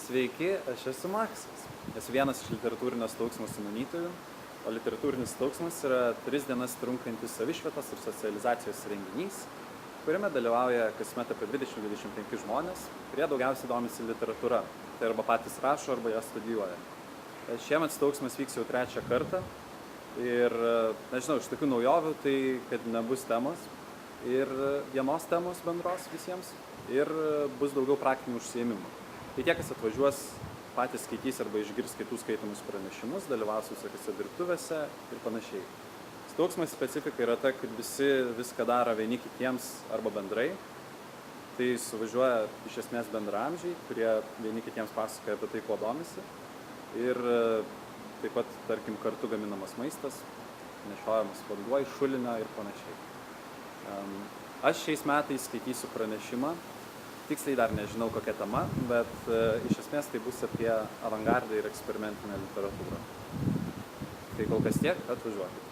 Sveiki, aš esu Maksas. Esu vienas iš literatūrinio staugsmo sumanytojų, o literatūrinis staugsmas yra 3 dienas trunkantis savišvietos ir socializacijos renginys, kuriame dalyvauja kasmet apie 20-25 žmonės, kurie daugiausiai domisi literatūra. Tai arba patys rašo, arba ją studijuoja. Šiemet staugsmas vyks jau 3. kartą ir, nežinau, iš tokių naujovių tai, kad nebus temos ir vienos temos bendros visiems ir bus daugiau praktinių užsiėmimų. Tai tie, kas atvažiuos, patys skaitys arba išgirs kitų skaitomus pranešimus, dalyvaus visokiose dirbtuvėse ir panašiai. Staugsmas specifika yra ta, kad visi viską daro vieni kitiems arba bendrai. Tai suvažiuoja iš esmės bendraamžiai, kurie vieni kitiems pasakoja apie tai, kuo domisi. Ir taip pat, tarkim, kartu gaminamas maistas, nešiojamas vanduo iš šulinio ir panašiai. Aš šiais metais skaitysiu pranešimą. Tiksliai dar nežinau, kokia tema, bet iš esmės tai bus apie avangardą ir eksperimentinę literatūrą. Tai kol kas tiek, atvažiuokit.